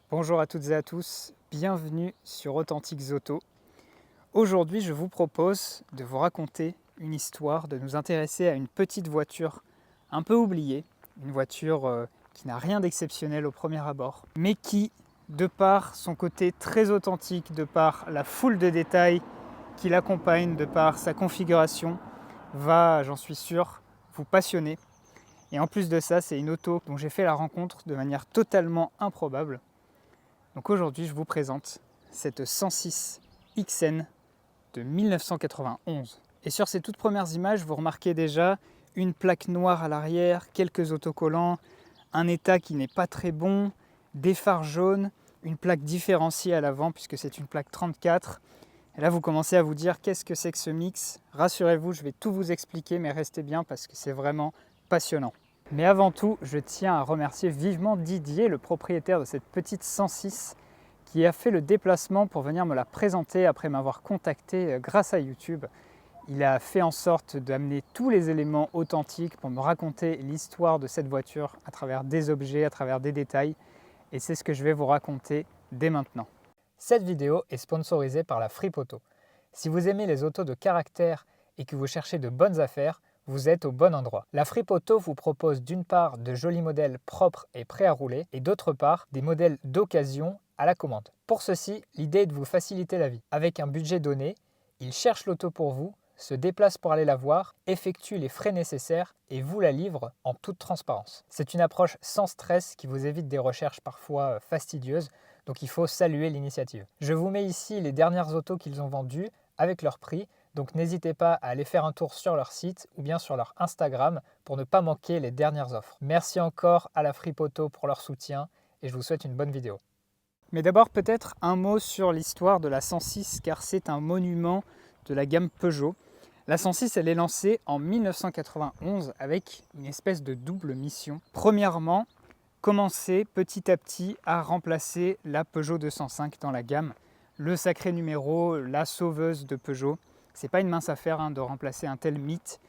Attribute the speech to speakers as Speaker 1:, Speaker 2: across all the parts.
Speaker 1: Bonjour à toutes et à tous, bienvenue sur Authentiques Auto. Aujourd'hui, je vous propose de vous raconter une histoire, de nous intéresser à une petite voiture un peu oubliée, une voiture qui n'a rien d'exceptionnel au premier abord, mais qui, de par son côté très authentique, de par la foule de détails qui l'accompagne, de par sa configuration, va, j'en suis sûr, vous passionner. Et en plus de ça, c'est une auto dont j'ai fait la rencontre de manière totalement improbable. Donc aujourd'hui, je vous présente cette 106 XN de 1991. Et sur ces toutes premières images, vous remarquez déjà une plaque noire à l'arrière, quelques autocollants, un état qui n'est pas très bon, des phares jaunes, une plaque différenciée à l'avant puisque c'est une plaque 34. Et là, vous commencez à vous dire qu'est-ce que c'est que ce mix. Rassurez-vous, je vais tout vous expliquer, mais restez bien parce que c'est vraiment passionnant. Mais avant tout, je tiens à remercier vivement Didier, le propriétaire de cette petite 106, qui a fait le déplacement pour venir me la présenter après m'avoir contacté grâce à YouTube. Il a fait en sorte d'amener tous les éléments authentiques pour me raconter l'histoire de cette voiture à travers des objets, à travers des détails. Et c'est ce que je vais vous raconter dès maintenant. Cette vidéo est sponsorisée par la Fripe Auto. Si vous aimez les autos de caractère et que vous cherchez de bonnes affaires, vous êtes au bon endroit. La Fripe Auto vous propose d'une part de jolis modèles propres et prêts à rouler et d'autre part des modèles d'occasion à la commande. Pour ceci, l'idée est de vous faciliter la vie. Avec un budget donné, ils cherchent l'auto pour vous, se déplacent pour aller la voir, effectuent les frais nécessaires et vous la livrent en toute transparence. C'est une approche sans stress qui vous évite des recherches parfois fastidieuses, donc il faut saluer l'initiative. Je vous mets ici les dernières autos qu'ils ont vendues avec leur prix, donc n'hésitez pas à aller faire un tour sur leur site ou bien sur leur Instagram pour ne pas manquer les dernières offres. Merci encore à la Fripe Auto pour leur soutien et je vous souhaite une bonne vidéo. Mais d'abord peut-être un mot sur l'histoire de la 106 car c'est un monument de la gamme Peugeot. La 106 elle est lancée en 1991 avec une espèce de double mission. Premièrement, commencer petit à petit à remplacer la Peugeot 205 dans la gamme. Le sacré numéro, la sauveuse de Peugeot. C'est pas une mince affaire de remplacer un tel mythe.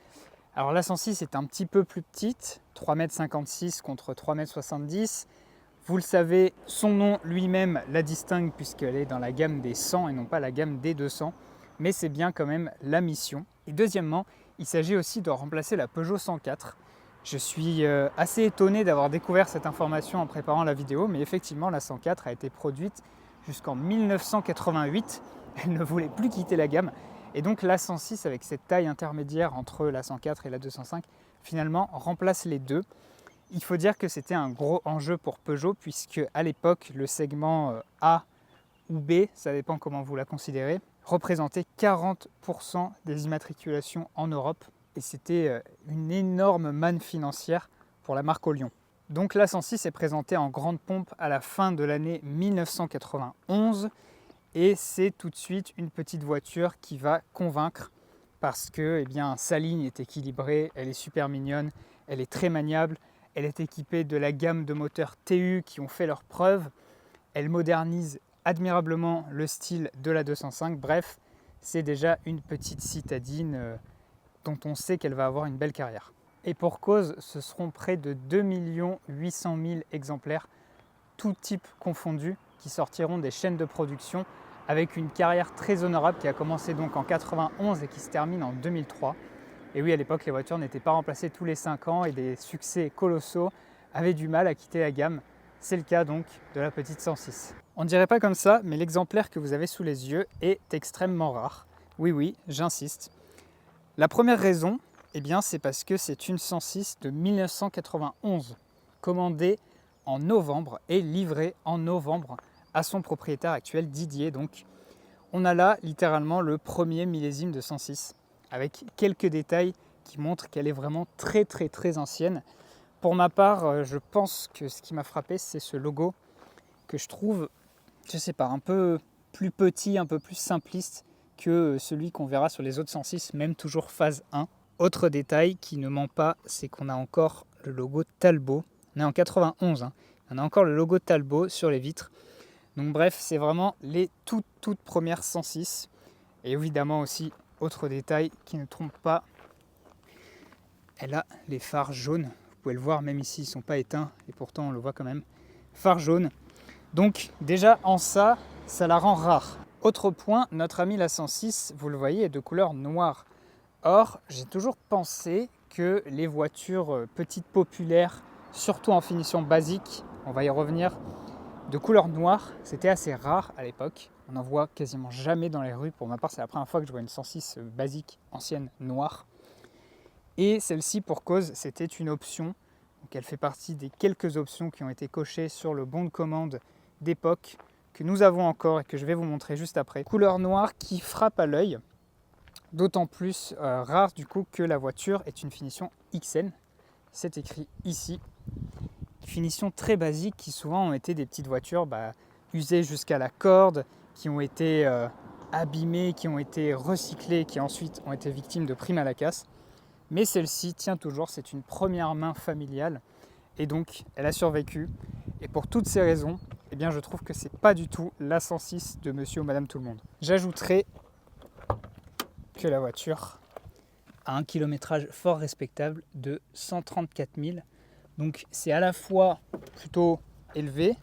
Speaker 1: Alors la 106 est un petit peu plus petite, 3,56 m contre 3,70 m. Vous le savez, son nom lui-même la distingue puisqu'elle est dans la gamme des 100 et non pas la gamme des 200. Mais c'est bien quand même la mission. Et deuxièmement, il s'agit aussi de remplacer la Peugeot 104. Je suis assez étonné d'avoir découvert cette information en préparant la vidéo, mais effectivement la 104 a été produite jusqu'en 1988. Elle ne voulait plus quitter la gamme. Et donc la 106, avec cette taille intermédiaire entre la 104 et la 205, finalement remplace les deux. Il faut dire que c'était un gros enjeu pour Peugeot, puisque à l'époque, le segment A ou B, ça dépend comment vous la considérez, représentait 40% des immatriculations en Europe. Et c'était une énorme manne financière pour la marque au lion. Donc la 106 est présentée en grande pompe à la fin de l'année 1991. Et c'est tout de suite une petite voiture qui va convaincre parce que sa ligne est équilibrée, elle est super mignonne, elle est très maniable, elle est équipée de la gamme de moteurs TU qui ont fait leurs preuves, elle modernise admirablement le style de la 205, bref, c'est déjà une petite citadine dont on sait qu'elle va avoir une belle carrière. Et pour cause, ce seront près de 2 800 000 exemplaires, tout type confondus, qui sortiront des chaînes de production avec une carrière très honorable qui a commencé donc en 91 et qui se termine en 2003. Et oui, à l'époque, les voitures n'étaient pas remplacées tous les 5 ans et des succès colossaux avaient du mal à quitter la gamme. C'est le cas donc de la petite 106. On ne dirait pas comme ça, mais l'exemplaire que vous avez sous les yeux est extrêmement rare. Oui, j'insiste. La première raison, c'est parce que c'est une 106 de 1991, commandée en novembre et livrée en novembre à son propriétaire actuel Didier. Donc on a là littéralement le premier millésime de 106 avec quelques détails qui montrent qu'elle est vraiment très ancienne. Pour ma part, je pense que ce qui m'a frappé, c'est ce logo que je trouve, un peu plus petit, un peu plus simpliste que celui qu'on verra sur les autres 106, même toujours phase 1. Autre détail qui ne ment pas, c'est qu'on a encore le logo Talbot. On est en 91, on a encore le logo Talbot sur les vitres. Donc bref, c'est vraiment les toutes premières 106. Et évidemment aussi, autre détail qui ne trompe pas, elle a les phares jaunes. Vous pouvez le voir, même ici, ils ne sont pas éteints, et pourtant on le voit quand même. Phares jaunes, Donc déjà en ça la rend rare. Autre point, notre ami la 106, vous le voyez, est de couleur noire. Or, j'ai toujours pensé que les voitures petites populaires, surtout en finition basique, on va y revenir, de couleur noire, c'était assez rare à l'époque. On n'en voit quasiment jamais dans les rues. Pour ma part, c'est la première fois que je vois une 106 basique ancienne noire. Et celle-ci, pour cause, c'était une option. Donc elle fait partie des quelques options qui ont été cochées sur le bon de commande d'époque que nous avons encore et que je vais vous montrer juste après. Couleur noire qui frappe à l'œil, d'autant plus rare du coup que la voiture est une finition XN. C'est écrit ici. Finition très basique qui souvent ont été des petites voitures usées jusqu'à la corde, qui ont été abîmées, qui ont été recyclées, qui ensuite ont été victimes de primes à la casse. Mais celle-ci tient toujours, c'est une première main familiale et donc elle a survécu. Et pour toutes ces raisons, eh bien, je trouve que c'est pas du tout la 106 de monsieur ou madame tout le monde. J'ajouterai que la voiture a un kilométrage fort respectable de 134 000. Donc c'est à la fois plutôt élevé,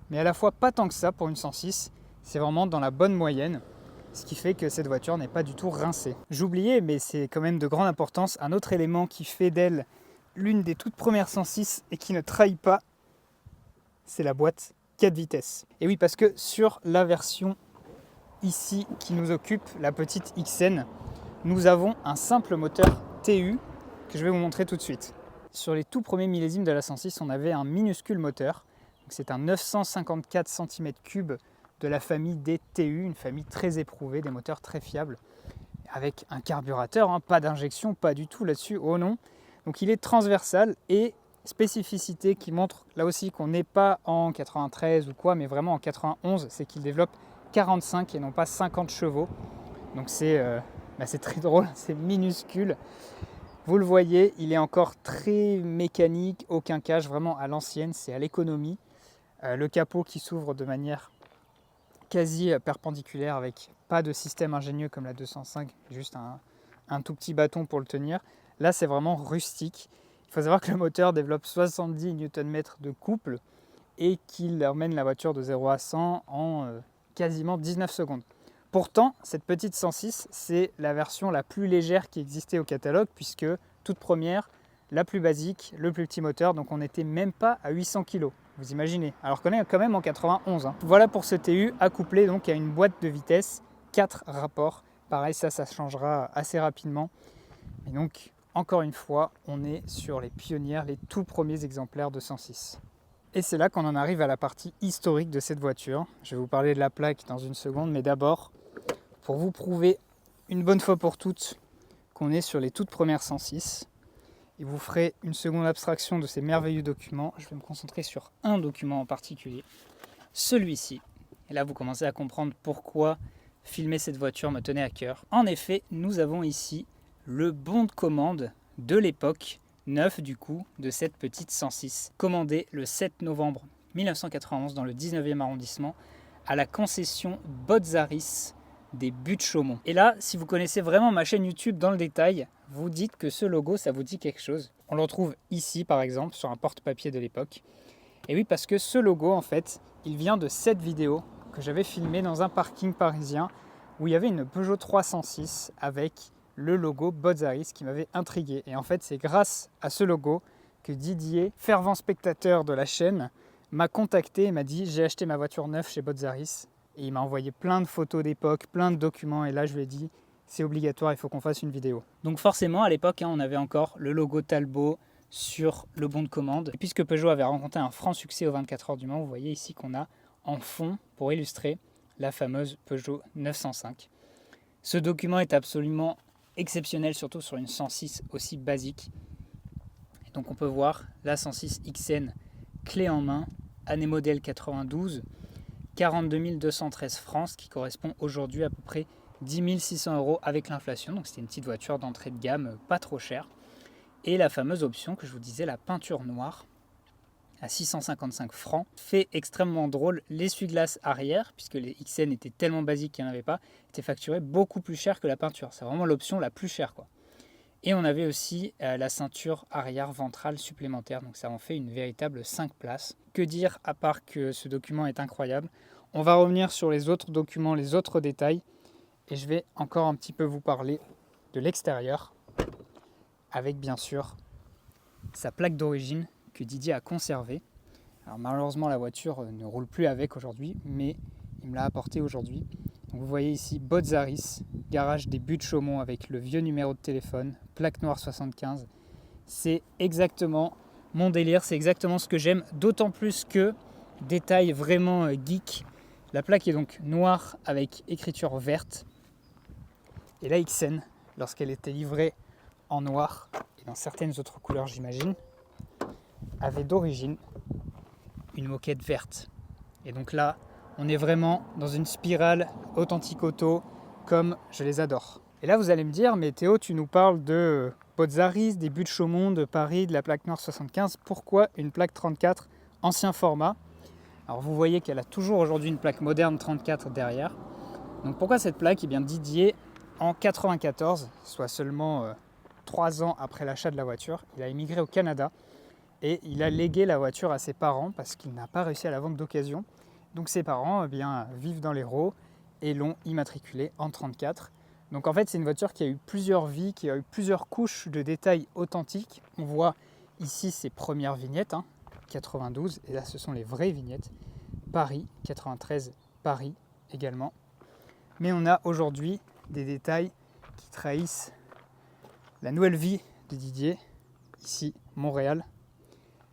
Speaker 1: mais à la fois pas tant que ça pour une 106. C'est vraiment dans la bonne moyenne, ce qui fait que cette voiture n'est pas du tout rincée. J'oubliais, mais c'est quand même de grande importance, un autre élément qui fait d'elle l'une des toutes premières 106 et qui ne trahit pas, c'est la boîte 4 vitesses. Et oui, parce que sur la version ici qui nous occupe, la petite XN, nous avons un simple moteur TU que je vais vous montrer tout de suite. Sur les tout premiers millésimes de la 106, on avait un minuscule moteur. C'est un 954 cm3 de la famille des TU, une famille très éprouvée, des moteurs très fiables, avec un carburateur, pas d'injection, pas du tout là-dessus, oh non. Donc il est transversal et spécificité qui montre là aussi qu'on n'est pas en 93 ou quoi, mais vraiment en 91, c'est qu'il développe 45 et non pas 50 chevaux. Donc c'est très drôle, c'est minuscule. Vous le voyez, il est encore très mécanique, aucun cache, vraiment à l'ancienne, c'est à l'économie. Le capot qui s'ouvre de manière quasi perpendiculaire avec pas de système ingénieux comme la 205, juste un tout petit bâton pour le tenir. Là, c'est vraiment rustique. Il faut savoir que le moteur développe 70 Nm de couple et qu'il emmène la voiture de 0 à 100 en quasiment 19 secondes. Pourtant, cette petite 106, c'est la version la plus légère qui existait au catalogue, puisque toute première, la plus basique, le plus petit moteur, donc on n'était même pas à 800 kg. Vous imaginez, alors qu'on est quand même en 91. Voilà pour ce TU accouplé donc à une boîte de vitesse, 4 rapports. Pareil, ça changera assez rapidement. Et donc, encore une fois, on est sur les pionnières, les tout premiers exemplaires de 106. Et c'est là qu'on en arrive à la partie historique de cette voiture. Je vais vous parler de la plaque dans une seconde, mais d'abord, pour vous prouver une bonne fois pour toutes qu'on est sur les toutes premières 106, et vous ferez une seconde abstraction de ces merveilleux documents. Je vais me concentrer sur un document en particulier, celui-ci. Et là, vous commencez à comprendre pourquoi filmer cette voiture me tenait à cœur. En effet, nous avons ici le bon de commande de l'époque, neuf du coup, de cette petite 106, commandé le 7 novembre 1991 dans le 19e arrondissement à la concession Botzaris des Buttes-Chaumont. Et là, si vous connaissez vraiment ma chaîne YouTube dans le détail, vous dites que ce logo, ça vous dit quelque chose. On le retrouve ici, par exemple, sur un porte-papier de l'époque. Et oui, parce que ce logo, en fait, il vient de cette vidéo que j'avais filmée dans un parking parisien où il y avait une Peugeot 306 avec le logo Botzaris qui m'avait intrigué. Et en fait, c'est grâce à ce logo que Didier, fervent spectateur de la chaîne, m'a contacté et m'a dit « J'ai acheté ma voiture neuve chez Botzaris ». Et il m'a envoyé plein de photos d'époque, plein de documents. Et là, je lui ai dit « C'est obligatoire, il faut qu'on fasse une vidéo ». Donc forcément, à l'époque, on avait encore le logo Talbot sur le bon de commande. Et puisque Peugeot avait rencontré un franc succès aux 24 heures du Mans, vous voyez ici qu'on a en fond, pour illustrer, la fameuse Peugeot 905. Ce document est absolument exceptionnel, surtout sur une 106 aussi basique. Et donc on peut voir la 106 XN clé en main, année modèle 92, 42 213 francs, ce qui correspond aujourd'hui à peu près 10 600 € avec l'inflation. Donc c'était une petite voiture d'entrée de gamme, pas trop chère. Et la fameuse option que je vous disais, la peinture noire, à 655 francs, fait extrêmement drôle. L'essuie-glace arrière, puisque les XN étaient tellement basiques qu'il n'y en avait pas, était facturé beaucoup plus cher que la peinture. C'est vraiment l'option la plus chère, quoi. Et on avait aussi la ceinture arrière ventrale supplémentaire, donc ça en fait une véritable 5 places. Que dire à part que ce document est incroyable. On va revenir sur les autres documents, les autres détails, et je vais encore un petit peu vous parler de l'extérieur, avec bien sûr sa plaque d'origine que Didier a conservée. Alors malheureusement la voiture ne roule plus avec aujourd'hui, mais il me l'a apportée aujourd'hui. Donc vous voyez ici Botzaris, garage des Buttes-Chaumont avec le vieux numéro de téléphone, plaque noire 75. C'est exactement mon délire, c'est exactement ce que j'aime, d'autant plus que, détail vraiment geek, la plaque est donc noire avec écriture verte. Et la XN, lorsqu'elle était livrée en noir, et dans certaines autres couleurs j'imagine, avait d'origine une moquette verte. Et donc là, on est vraiment dans une spirale authentique auto, comme je les adore. Et là, vous allez me dire, mais Théo, tu nous parles de Botzaris, des Buttes-Chaumont, de Paris, de la plaque noire 75. Pourquoi une plaque 34 ancien format? Alors vous voyez qu'elle a toujours aujourd'hui une plaque moderne 34 derrière. Donc pourquoi cette plaque? Eh bien Didier, en 94, soit seulement 3 ans après l'achat de la voiture, il a émigré au Canada et il a légué la voiture à ses parents parce qu'il n'a pas réussi à la vendre d'occasion. Donc ses parents vivent dans l'Hérault et l'ont immatriculée en 34. Donc en fait c'est une voiture qui a eu plusieurs vies, qui a eu plusieurs couches de détails authentiques. On voit ici ses premières vignettes, 92, et là ce sont les vraies vignettes. Paris, 93, Paris également. Mais on a aujourd'hui des détails qui trahissent la nouvelle vie de Didier, ici Montréal.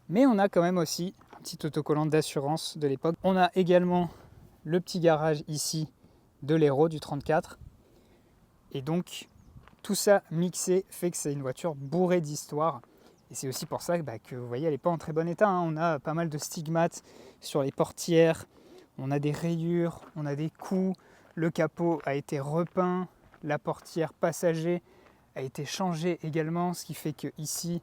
Speaker 1: Mais on a quand même aussi un petit autocollant d'assurance de l'époque. On a également le petit garage ici de l'Hérault du 34. Et donc tout ça mixé fait que c'est une voiture bourrée d'histoire. Et c'est aussi pour ça que vous voyez, elle n'est pas en très bon état. On a pas mal de stigmates sur les portières, on a des rayures, on a des coups, le capot a été repeint, la portière passager a été changée également, ce qui fait qu'ici,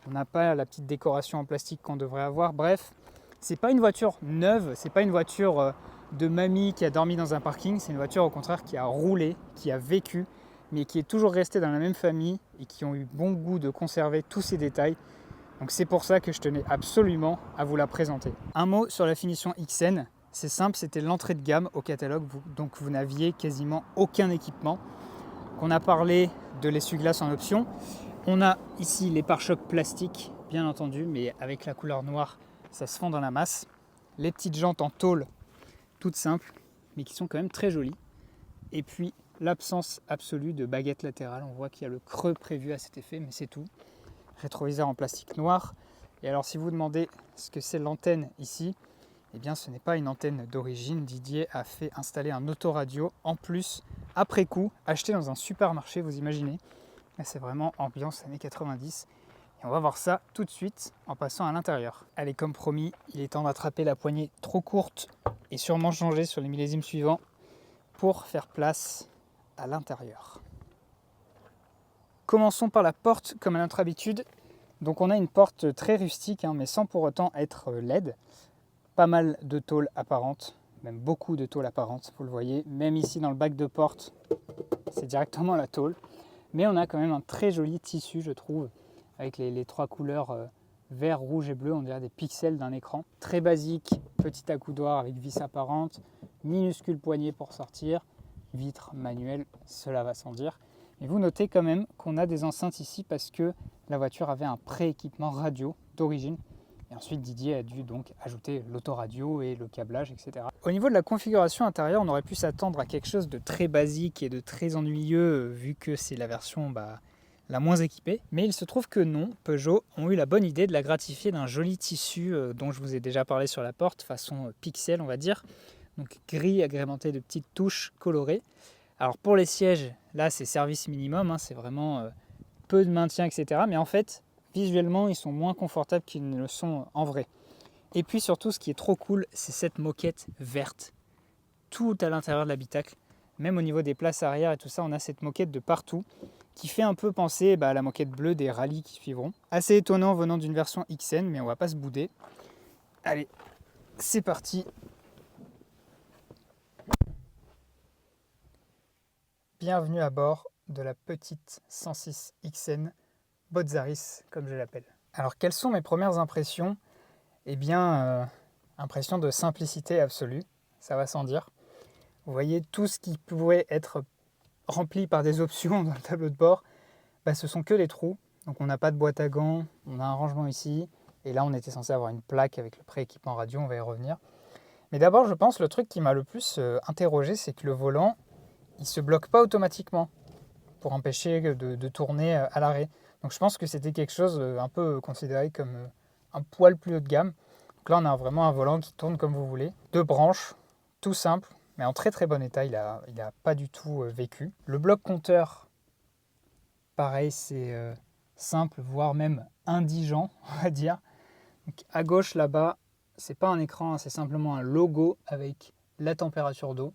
Speaker 1: on n'a pas la petite décoration en plastique qu'on devrait avoir. Bref, c'est pas une voiture neuve, c'est pas une voiture de mamie qui a dormi dans un parking, c'est une voiture au contraire qui a roulé, qui a vécu, mais qui est toujours restée dans la même famille et qui ont eu bon goût de conserver tous ces détails. Donc c'est pour ça que je tenais absolument à vous la présenter. Un mot sur la finition XN, c'est simple, c'était l'entrée de gamme au catalogue, donc vous n'aviez quasiment aucun équipement. On a parlé de l'essuie-glace en option. On a ici les pare-chocs plastiques, bien entendu, mais avec la couleur noire, ça se fond dans la masse. Les petites jantes en tôle, toutes simples, mais qui sont quand même très jolies. Et puis l'absence absolue de baguette latérale. On voit qu'il y a le creux prévu à cet effet, mais c'est tout. Rétroviseur en plastique noir. Et alors si vous demandez ce que c'est l'antenne ici, eh bien ce n'est pas une antenne d'origine. Didier a fait installer un autoradio en plus, après coup, acheté dans un supermarché, vous imaginez. Là c'est vraiment ambiance années 90. Et on va voir ça tout de suite en passant à l'intérieur. Allez, comme promis, il est temps d'attraper la poignée trop courte et sûrement changer sur les millésimes suivants pour faire place à l'intérieur. Commençons par la porte comme à notre habitude. Donc on a une porte très rustique, mais sans pour autant être LED. Pas mal de tôles apparentes, même beaucoup de tôles apparentes, vous le voyez. Même ici dans le bac de porte, c'est directement la tôle. Mais on a quand même un très joli tissu, je trouve, avec les trois couleurs vert, rouge et bleu, on dirait des pixels d'un écran. Très basique, petit accoudoir avec vis apparente, minuscule poignée pour sortir, vitre manuelle, cela va sans dire. Et vous notez quand même qu'on a des enceintes ici parce que la voiture avait un pré-équipement radio d'origine. Et ensuite Didier a dû donc ajouter l'autoradio et le câblage, etc. Au niveau de la configuration intérieure, on aurait pu s'attendre à quelque chose de très basique et de très ennuyeux vu que c'est la version la moins équipée. Mais il se trouve que non, Peugeot ont eu la bonne idée de la gratifier d'un joli tissu dont je vous ai déjà parlé sur la porte, façon pixel on va dire. Donc gris agrémenté de petites touches colorées. Alors pour les sièges, là c'est service minimum, c'est vraiment peu de maintien, etc. Mais en fait, visuellement, ils sont moins confortables qu'ils ne le sont en vrai. Et puis surtout, ce qui est trop cool, c'est cette moquette verte. Tout à l'intérieur de l'habitacle, même au niveau des places arrière et tout ça, on a cette moquette de partout qui fait un peu penser à la moquette bleue des rallyes qui suivront. Assez étonnant venant d'une version XN, mais on va pas se bouder. Allez, c'est parti. Bienvenue à bord de la petite 106 XN Botzaris, comme je l'appelle. Alors quelles sont mes premières impressions? Eh bien, impression de simplicité absolue, ça va sans dire. Vous voyez, tout ce qui pourrait être rempli par des options dans le tableau de bord, ce sont que des trous. Donc on n'a pas de boîte à gants, on a un rangement ici, et là on était censé avoir une plaque avec le pré-équipement radio, on va y revenir. Mais d'abord, je pense le truc qui m'a le plus interrogé, c'est que le volant, il ne se bloque pas automatiquement pour empêcher de tourner à l'arrêt. Donc je pense que c'était quelque chose un peu considéré comme un poil plus haut de gamme. Donc là, on a vraiment un volant qui tourne comme vous voulez. 2 branches, tout simple, mais en très très bon état, il a pas du tout vécu. Le bloc compteur, pareil, c'est simple, voire même indigent, on va dire. Donc à gauche là-bas, c'est pas un écran, c'est simplement un logo avec la température d'eau.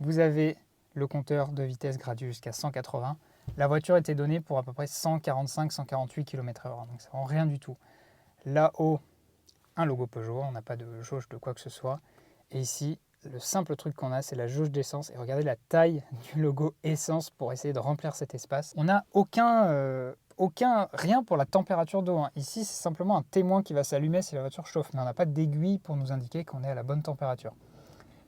Speaker 1: Vous avez le compteur de vitesse gradué jusqu'à 180. La voiture était donnée pour à peu près 145-148 km/h, donc c'est vraiment rien du tout. Là-haut, un logo Peugeot, on n'a pas de jauge de quoi que ce soit. Et ici, le simple truc qu'on a, c'est la jauge d'essence. Et regardez la taille du logo essence pour essayer de remplir cet espace. On n'a rien pour la température d'eau. Ici, c'est simplement un témoin qui va s'allumer si la voiture chauffe, mais on n'a pas d'aiguille pour nous indiquer qu'on est à la bonne température.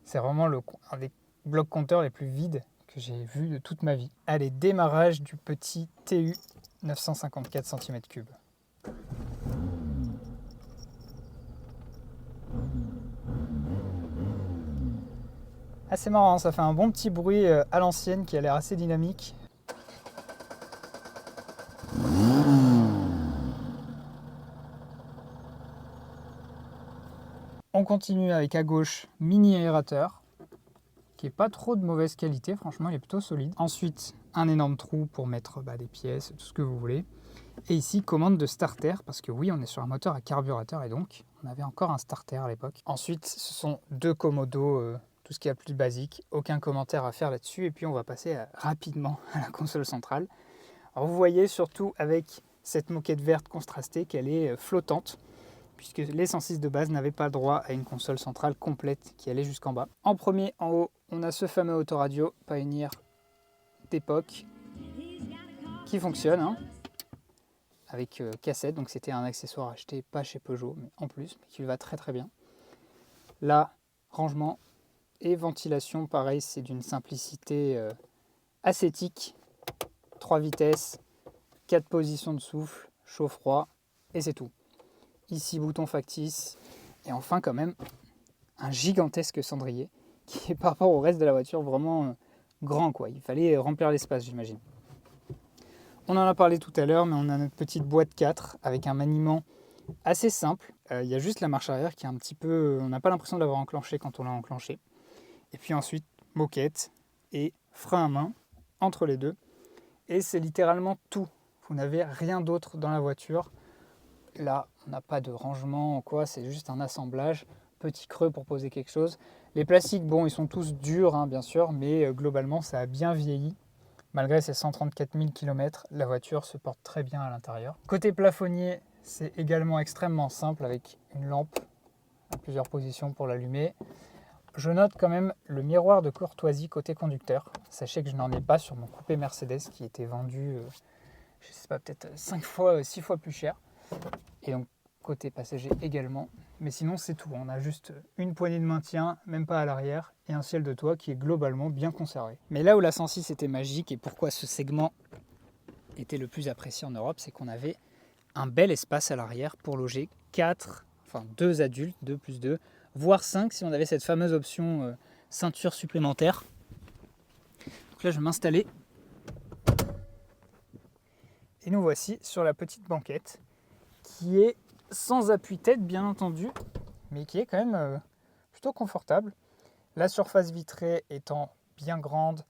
Speaker 1: C'est vraiment un des blocs compteurs les plus vides que j'ai vu de toute ma vie. Allez, démarrage du petit TU 954 cm3. Ah, c'est marrant, ça fait un bon petit bruit à l'ancienne qui a l'air assez dynamique. On continue avec à gauche mini aérateur qui est pas trop de mauvaise qualité, franchement il est plutôt solide. Ensuite un énorme trou pour mettre des pièces, tout ce que vous voulez. Et ici commande de starter parce que oui on est sur un moteur à carburateur et donc on avait encore un starter à l'époque. Ensuite ce sont 2 commodos, tout ce qui est plus basique, aucun commentaire à faire là-dessus et puis on va passer rapidement à la console centrale. Alors vous voyez surtout avec cette moquette verte contrastée qu'elle est flottante, puisque les 106 de base n'avaient pas droit à une console centrale complète qui allait jusqu'en bas. En premier, en haut, on a ce fameux autoradio Pioneer d'époque qui fonctionne, avec cassette, donc c'était un accessoire acheté pas chez Peugeot, mais en plus, mais qui va très très bien. Là, rangement et ventilation, pareil, c'est d'une simplicité ascétique. 3 vitesses, 4 positions de souffle, chaud-froid, et c'est tout. Ici, bouton factice, et enfin quand même un gigantesque cendrier qui est par rapport au reste de la voiture vraiment grand quoi. Il fallait remplir l'espace, j'imagine. On en a parlé tout à l'heure, mais on a notre petite boîte 4 avec un maniement assez simple. Il y a juste la marche arrière qui est un petit peu... On n'a pas l'impression de l'avoir enclenché quand on l'a enclenché. Et puis ensuite, moquette et frein à main entre les deux. Et c'est littéralement tout. Vous n'avez rien d'autre dans la voiture. Là, on n'a pas de rangement ou quoi, c'est juste un assemblage, petit creux pour poser quelque chose. Les plastiques, bon, ils sont tous durs, bien sûr, mais globalement, ça a bien vieilli. Malgré ses 134 000 km, la voiture se porte très bien à l'intérieur. Côté plafonnier, c'est également extrêmement simple avec une lampe à plusieurs positions pour l'allumer. Je note quand même le miroir de courtoisie côté conducteur. Sachez que je n'en ai pas sur mon coupé Mercedes qui était vendu, je sais pas, peut-être 6 fois plus cher. Et donc côté passager également. Mais sinon c'est tout, on a juste une poignée de maintien, même pas à l'arrière, et un ciel de toit qui est globalement bien conservé. Mais là où la 106 était magique et pourquoi ce segment était le plus apprécié en Europe, c'est qu'on avait un bel espace à l'arrière pour loger 2 adultes, 2 plus 2, voire 5 si on avait cette fameuse option ceinture supplémentaire. Donc là je vais m'installer. Et nous voici sur la petite banquette qui est sans appui-tête bien entendu, mais qui est quand même plutôt confortable. La surface vitrée étant bien grande,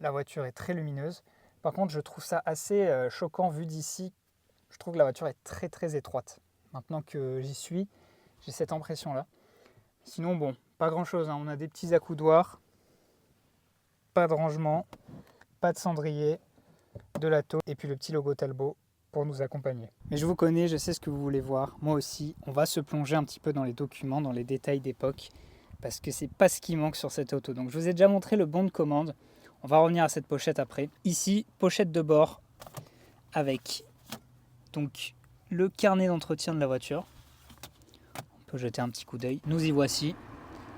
Speaker 1: la voiture est très lumineuse. Par contre, je trouve ça assez choquant vu d'ici. Je trouve que la voiture est très très étroite. Maintenant que j'y suis, j'ai cette impression-là. Sinon, bon, pas grand-chose. On a des petits accoudoirs, pas de rangement, pas de cendrier, de la tôle et puis le petit logo Talbot pour nous accompagner. Mais je vous connais, je sais ce que vous voulez voir. Moi aussi, on va se plonger un petit peu dans les documents, dans les détails d'époque, parce que c'est pas ce qui manque sur cette auto. Donc je vous ai déjà montré le bon de commande. On va revenir à cette pochette après. Ici, pochette de bord avec donc le carnet d'entretien de la voiture. On peut jeter un petit coup d'œil. Nous y voici.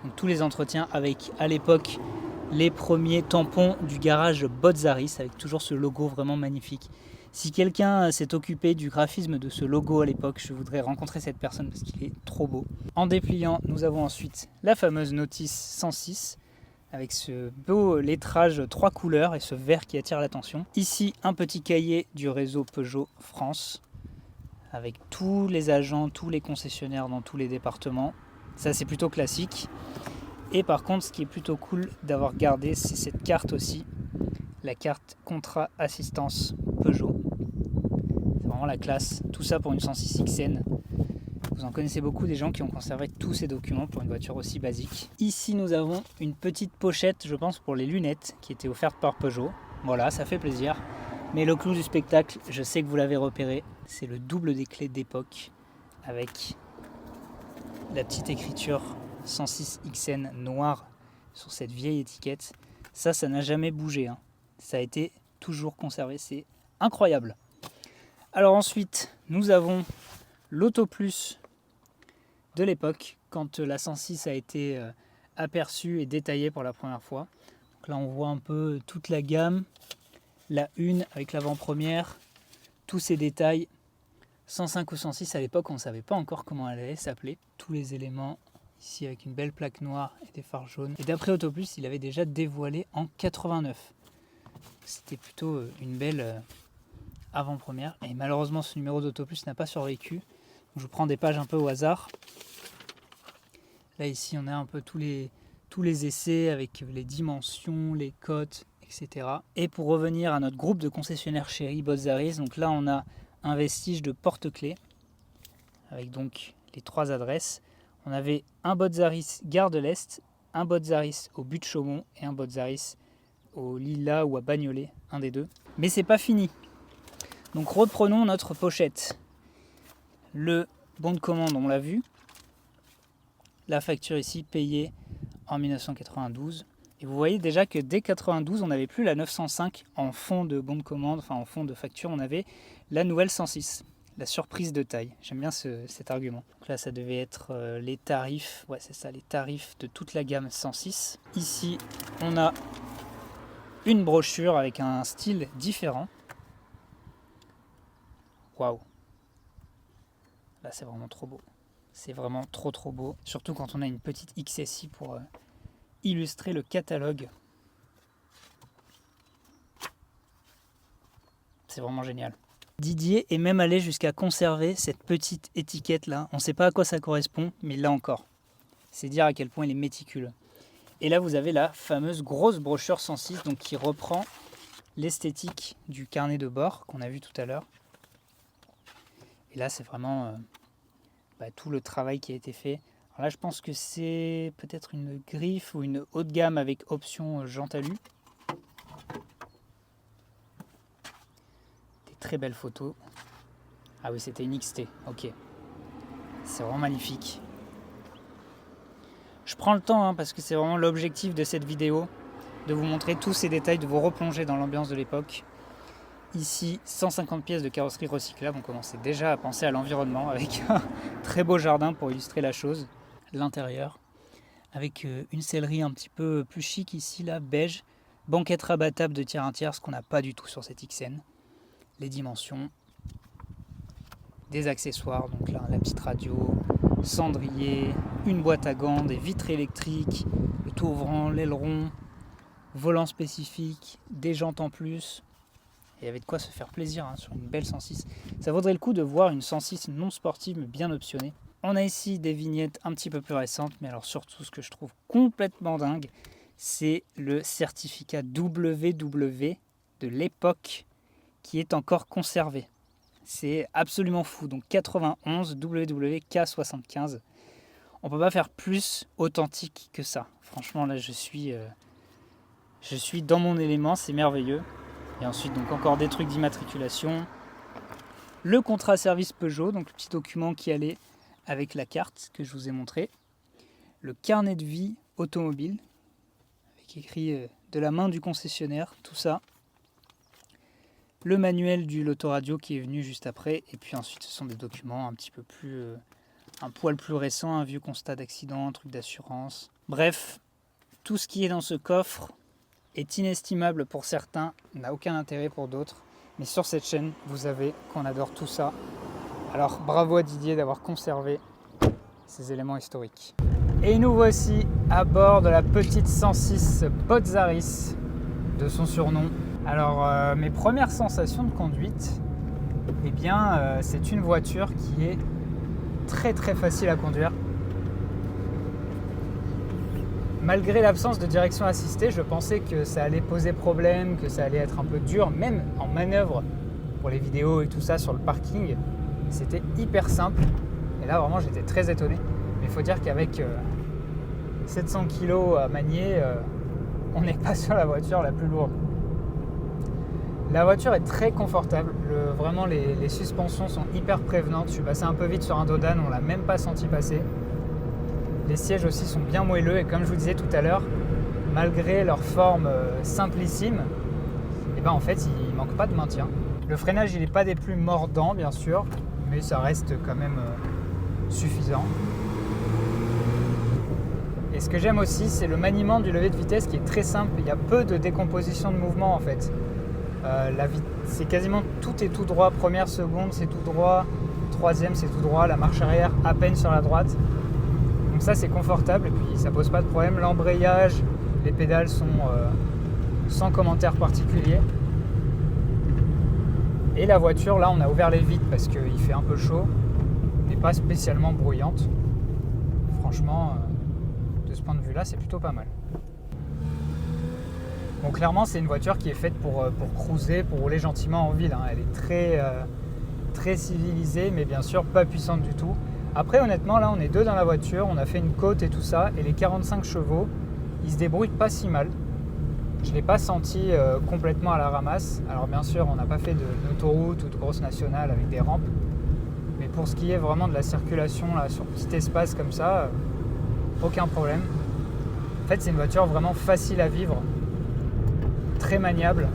Speaker 1: Donc, tous les entretiens avec, à l'époque, les premiers tampons du garage Botzaris avec toujours ce logo vraiment magnifique. Si quelqu'un s'est occupé du graphisme de ce logo à l'époque, je voudrais rencontrer cette personne parce qu'il est trop beau. En dépliant, nous avons ensuite la fameuse notice 106 avec ce beau lettrage 3 couleurs et ce vert qui attire l'attention. Ici, un petit cahier du réseau Peugeot France avec tous les agents, tous les concessionnaires dans tous les départements. Ça, c'est plutôt classique. Et par contre, ce qui est plutôt cool d'avoir gardé, c'est cette carte aussi, la carte contrat assistance Peugeot. C'est vraiment la classe. Tout ça pour une 106 XN. Vous en connaissez beaucoup des gens qui ont conservé tous ces documents pour une voiture aussi basique. Ici, nous avons une petite pochette, je pense, pour les lunettes qui était offerte par Peugeot. Voilà, ça fait plaisir. Mais le clou du spectacle, je sais que vous l'avez repéré, c'est le double des clés d'époque avec la petite écriture 106 XN noire sur cette vieille étiquette. Ça n'a jamais bougé. Hein. Ça a été toujours conservé. C'est incroyable. Alors ensuite, nous avons l'Auto Plus de l'époque, quand la 106 a été aperçue et détaillée pour la première fois. Donc là, on voit un peu toute la gamme. La 1 avec l'avant-première. Tous ces détails. 105 ou 106, à l'époque, on ne savait pas encore comment elle allait s'appeler. Tous les éléments ici avec une belle plaque noire et des phares jaunes. Et d'après Autoplus, il avait déjà dévoilé en 89. C'était plutôt une belle avant-première. Et malheureusement, ce numéro d'Autoplus n'a pas survécu. Je vous prends des pages un peu au hasard. Là, ici, on a un peu tous les essais avec les dimensions, les cotes, etc. Et pour revenir à notre groupe de concessionnaires chéris Botzaris, donc là, on a un vestige de porte-clés avec donc les 3 adresses. On avait un Botzaris Gare de l'Est, un Botzaris au but de Chaumont et un Botzaris au Lila ou à Bagnolet, un des deux. Mais c'est pas fini. Donc reprenons notre pochette. Le bon de commande, on l'a vu. La facture ici payée en 1992. Et vous voyez déjà que dès 92, on n'avait plus la 905 en fond de bon de commande, enfin en fond de facture, on avait la nouvelle 106. La surprise de taille. J'aime bien cet argument. Donc là, ça devait être les tarifs. Ouais, c'est ça, les tarifs de toute la gamme 106. Ici, on a une brochure avec un style différent. Waouh! Là, c'est vraiment trop beau. C'est vraiment trop beau. Surtout quand on a une petite XSI pour illustrer le catalogue. C'est vraiment génial. Didier est même allé jusqu'à conserver cette petite étiquette là. On ne sait pas à quoi ça correspond, mais là encore. C'est dire à quel point il est méticuleux. Et là vous avez la fameuse grosse brochure 106 donc, qui reprend l'esthétique du carnet de bord qu'on a vu tout à l'heure. Et là c'est vraiment tout le travail qui a été fait. Alors là je pense que c'est peut-être une griffe ou une haute gamme avec option Jean Talus. Très belle photo. Ah oui, c'était une XT, ok. C'est vraiment magnifique. Je prends le temps parce que c'est vraiment l'objectif de cette vidéo, de vous montrer tous ces détails, de vous replonger dans l'ambiance de l'époque. Ici, 150 pièces de carrosserie recyclable. On commençait déjà à penser à l'environnement avec un très beau jardin pour illustrer la chose. L'intérieur, avec une sellerie un petit peu plus chic ici, là, beige. Banquette rabattable de tiers 1 tiers, ce qu'on n'a pas du tout sur cette XN. Les dimensions, des accessoires, donc là la petite radio, cendrier, une boîte à gants, des vitres électriques, le tout ouvrant, l'aileron, volant spécifique, des jantes en plus. Et il y avait de quoi se faire plaisir sur une belle 106. Ça vaudrait le coup de voir une 106 non sportive mais bien optionnée. On a ici des vignettes un petit peu plus récentes, mais alors surtout ce que je trouve complètement dingue, c'est le certificat WW de l'époque qui est encore conservé. C'est absolument fou. Donc 91 WWK75. On ne peut pas faire plus authentique que ça. Franchement, là, je suis dans mon élément. C'est merveilleux. Et ensuite, donc encore des trucs d'immatriculation. Le contrat service Peugeot, donc le petit document qui allait avec la carte que je vous ai montré. Le carnet de vie automobile, avec magnifique, écrit de la main du concessionnaire, tout ça. Le manuel du l'autoradio qui est venu juste après, et puis ensuite ce sont des documents un petit peu plus, un poil plus récent, un vieux constat d'accident, un truc d'assurance. Bref, tout ce qui est dans ce coffre est inestimable pour certains, n'a aucun intérêt pour d'autres. Mais sur cette chaîne, vous savez qu'on adore tout ça. Alors bravo à Didier d'avoir conservé ces éléments historiques. Et nous voici à bord de la petite 106 Botzaris, de son surnom. Alors mes premières sensations de conduite, eh bien c'est une voiture qui est très très facile à conduire. Malgré l'absence de direction assistée, je pensais que ça allait poser problème, que ça allait être un peu dur, même en manœuvre pour les vidéos et tout ça sur le parking. C'était hyper simple. Et là, vraiment, j'étais très étonné. Mais il faut dire qu'avec 700 kg à manier, on n'est pas sur la voiture la plus lourde. La voiture est très confortable. Vraiment, les suspensions sont hyper prévenantes. Je suis passé un peu vite sur un dodan, on ne l'a même pas senti passer. Les sièges aussi sont bien moelleux et comme je vous disais tout à l'heure, malgré leur forme simplissime, et ben en fait il ne manque pas de maintien. Le freinage il n'est pas des plus mordants bien sûr, mais ça reste quand même suffisant. Et ce que j'aime aussi c'est le maniement du levier de vitesse qui est très simple, il y a peu de décomposition de mouvement en fait. C'est quasiment tout est tout droit, première, seconde c'est tout droit, troisième c'est tout droit, la marche arrière à peine sur la droite. Donc ça c'est confortable et puis ça pose pas de problème. L'embrayage, les pédales sont sans commentaire particulier. Et la voiture, là on a ouvert les vitres parce qu'il fait un peu chaud, mais pas spécialement bruyante. Franchement, de ce point de vue là c'est plutôt pas mal. Bon clairement c'est une voiture qui est faite pour cruiser, pour rouler gentiment en ville. Elle est très civilisée mais bien sûr pas puissante du tout. Après honnêtement là on est deux dans la voiture, on a fait une côte et tout ça et les 45 chevaux ils se débrouillent pas si mal. Je ne l'ai pas senti complètement à la ramasse. Alors bien sûr on n'a pas fait d'autoroute ou de grosse nationale avec des rampes, mais pour ce qui est vraiment de la circulation là, sur petit espace comme ça, aucun problème. En fait c'est une voiture vraiment facile à vivre, très maniable.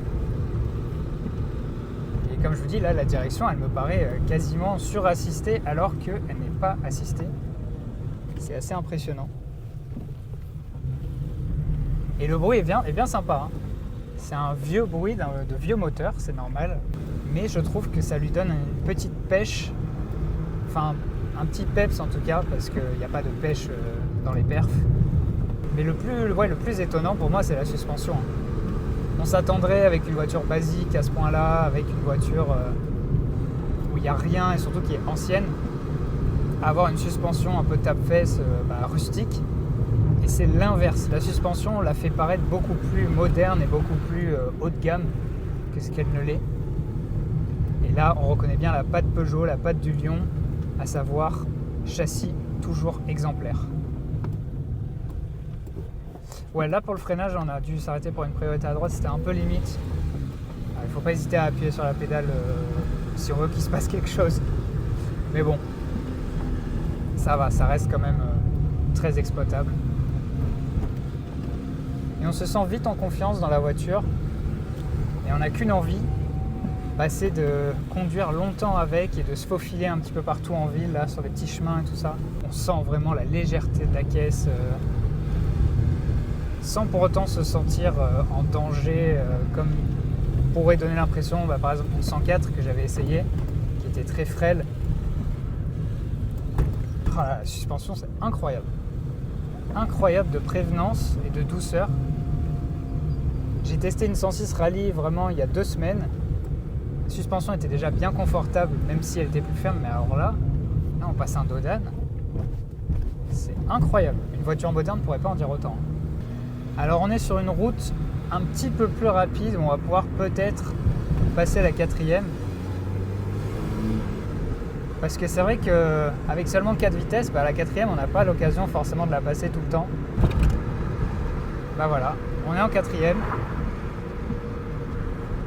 Speaker 1: Et comme je vous dis, là, la direction, elle me paraît quasiment surassistée alors qu'elle n'est pas assistée. C'est assez impressionnant. Et le bruit est bien sympa. C'est un vieux bruit de vieux moteur, c'est normal. Mais je trouve que ça lui donne une petite pêche, enfin un petit peps en tout cas, parce qu'il n'y a pas de pêche dans les perfs. Mais le plus étonnant pour moi, c'est la suspension. On s'attendrait avec une voiture basique à ce point-là, avec une voiture où il n'y a rien et surtout qui est ancienne, à avoir une suspension un peu tape-fesse rustique. Et c'est l'inverse. La suspension la fait paraître beaucoup plus moderne et beaucoup plus haut de gamme que ce qu'elle ne l'est. Et là, on reconnaît bien la patte Peugeot, la patte du Lion, à savoir châssis toujours exemplaire. Ouais, là pour le freinage, on a dû s'arrêter pour une priorité à droite, c'était un peu limite. Il ne faut pas hésiter à appuyer sur la pédale si on veut qu'il se passe quelque chose. Mais bon, ça va, ça reste quand même très exploitable. Et on se sent vite en confiance dans la voiture. Et on n'a qu'une envie, c'est de conduire longtemps avec et de se faufiler un petit peu partout en ville, là, sur les petits chemins et tout ça. On sent vraiment la légèreté de la caisse. Sans pour autant se sentir en danger comme pourrait donner l'impression, par exemple une 104 que j'avais essayé, qui était très frêle. La suspension c'est incroyable. Incroyable de prévenance et de douceur. J'ai testé une 106 Rally vraiment il y a 2 semaines. La suspension était déjà bien confortable, même si elle était plus ferme, mais alors là on passe un dodan. C'est incroyable. Une voiture moderne ne pourrait pas en dire autant. Alors on est sur une route un petit peu plus rapide, on va pouvoir peut-être passer la 4e. Parce que c'est vrai qu'avec seulement 4 vitesses, la 4e on n'a pas l'occasion forcément de la passer tout le temps. Voilà, on est en 4e.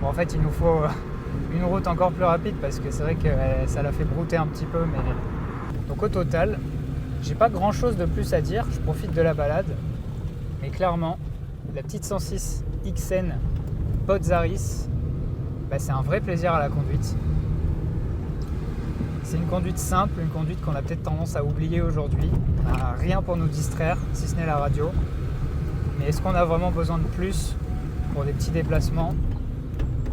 Speaker 1: Bon en fait il nous faut une route encore plus rapide parce que c'est vrai que ça l'a fait brouter un petit peu. Donc au total, j'ai pas grand chose de plus à dire, je profite de la balade. Mais clairement, la petite 106 XN Podzaris, c'est un vrai plaisir à la conduite. C'est une conduite simple, une conduite qu'on a peut-être tendance à oublier aujourd'hui. On n'a rien pour nous distraire, si ce n'est la radio. Mais est-ce qu'on a vraiment besoin de plus pour des petits déplacements?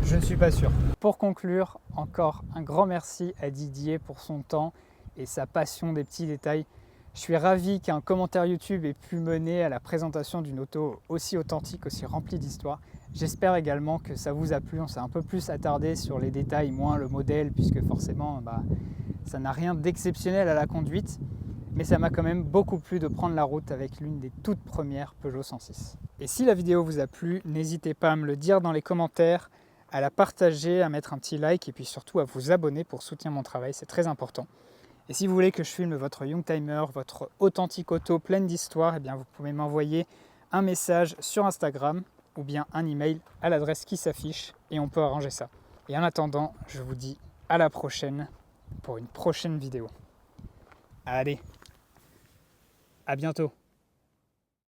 Speaker 1: Je ne suis pas sûr. Pour conclure, encore un grand merci à Didier pour son temps et sa passion des petits détails. Je suis ravi qu'un commentaire YouTube ait pu mener à la présentation d'une auto aussi authentique, aussi remplie d'histoire. J'espère également que ça vous a plu. On s'est un peu plus attardé sur les détails, moins le modèle, puisque forcément, ça n'a rien d'exceptionnel à la conduite. Mais ça m'a quand même beaucoup plu de prendre la route avec l'une des toutes premières Peugeot 106. Et si la vidéo vous a plu, n'hésitez pas à me le dire dans les commentaires, à la partager, à mettre un petit like et puis surtout à vous abonner pour soutenir mon travail, c'est très important. Et si vous voulez que je filme votre Youngtimer, votre authentique auto pleine d'histoire, vous pouvez m'envoyer un message sur Instagram ou bien un email à l'adresse qui s'affiche et on peut arranger ça. Et en attendant, je vous dis à la prochaine pour une prochaine vidéo. Allez, à bientôt.